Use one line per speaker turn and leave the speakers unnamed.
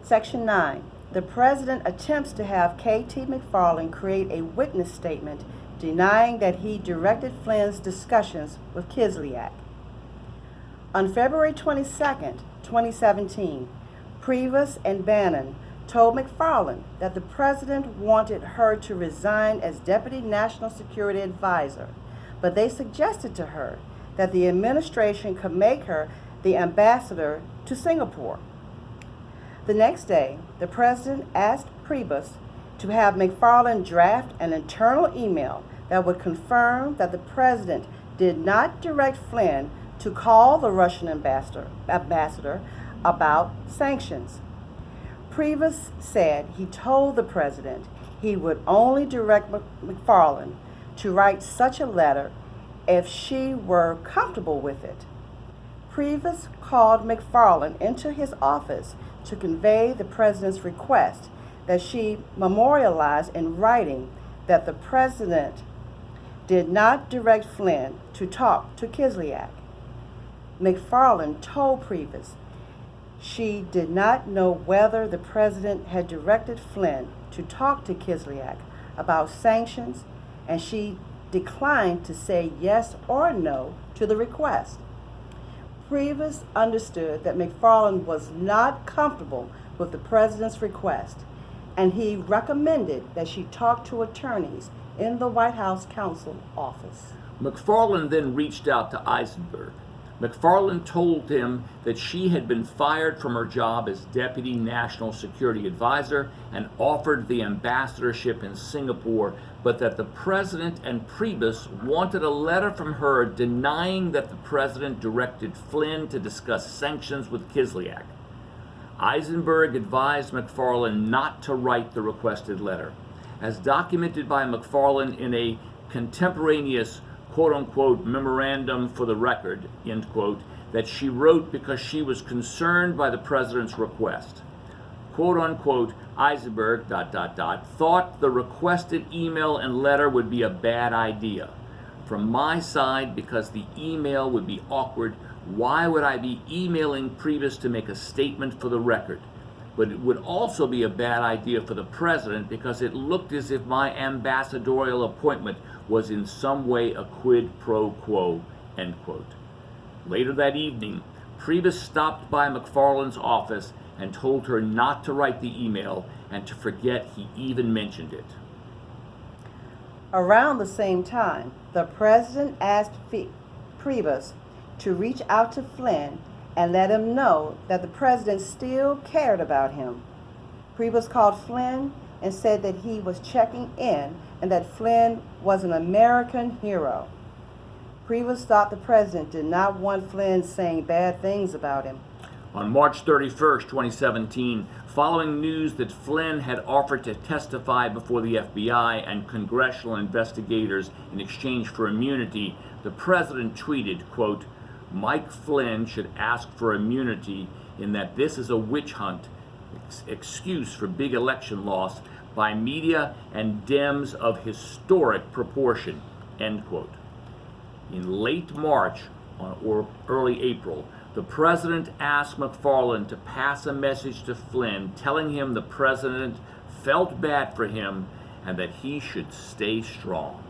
Section 9. The President attempts to have K.T. McFarland create a witness statement denying that he directed Flynn's discussions with Kislyak. On February 22, 2017, Priebus and Bannon told McFarland that the President wanted her to resign as Deputy National Security Advisor, but they suggested to her that the administration could make her the ambassador to Singapore. The next day, the President asked Priebus to have McFarland draft an internal email that would confirm that the President did not direct Flynn to call the Russian ambassador about sanctions. Priebus said he told the President he would only direct McFarland to write such a letter if she were comfortable with it. Priebus called McFarland into his office to convey the President's request that she memorialize in writing that the President did not direct Flynn to talk to Kislyak. McFarland told Priebus she did not know whether the President had directed Flynn to talk to Kislyak about sanctions, and she declined to say yes or no to the request. Priebus understood that McFarland was not comfortable with the President's request, and he recommended that she talk to attorneys in the White House counsel office.
McFarland then reached out to Eisenberg. McFarland told him that she had been fired from her job as Deputy National Security Advisor and offered the ambassadorship in Singapore, but that the President and Priebus wanted a letter from her denying that the President directed Flynn to discuss sanctions with Kislyak. Eisenberg advised McFarland not to write the requested letter. As documented by McFarland in a contemporaneous quote-unquote memorandum for the record, end quote, that she wrote because she was concerned by the President's request. Quote-unquote, Eisenberg, thought the requested email and letter would be a bad idea. From my side, because the email would be awkward, why would I be emailing Priebus to make a statement for the record? But it would also be a bad idea for the President because it looked as if my ambassadorial appointment was in some way a quid pro quo, end quote. Later that evening, Priebus stopped by McFarland's office and told her not to write the email and to forget he even mentioned it.
Around the same time, the President asked Priebus to reach out to Flynn and let him know that the President still cared about him. Priebus called Flynn and said that he was checking in and that Flynn was an American hero. Priebus thought the President did not want Flynn saying bad things about him.
On March 31st, 2017, following news that Flynn had offered to testify before the FBI and congressional investigators in exchange for immunity, the President tweeted, quote, Mike Flynn should ask for immunity in that this is a witch hunt excuse for big election loss by media and Dems of historic proportion, end quote. In late March or early April, the President asked McFarland to pass a message to Flynn telling him the President felt bad for him and that he should stay strong.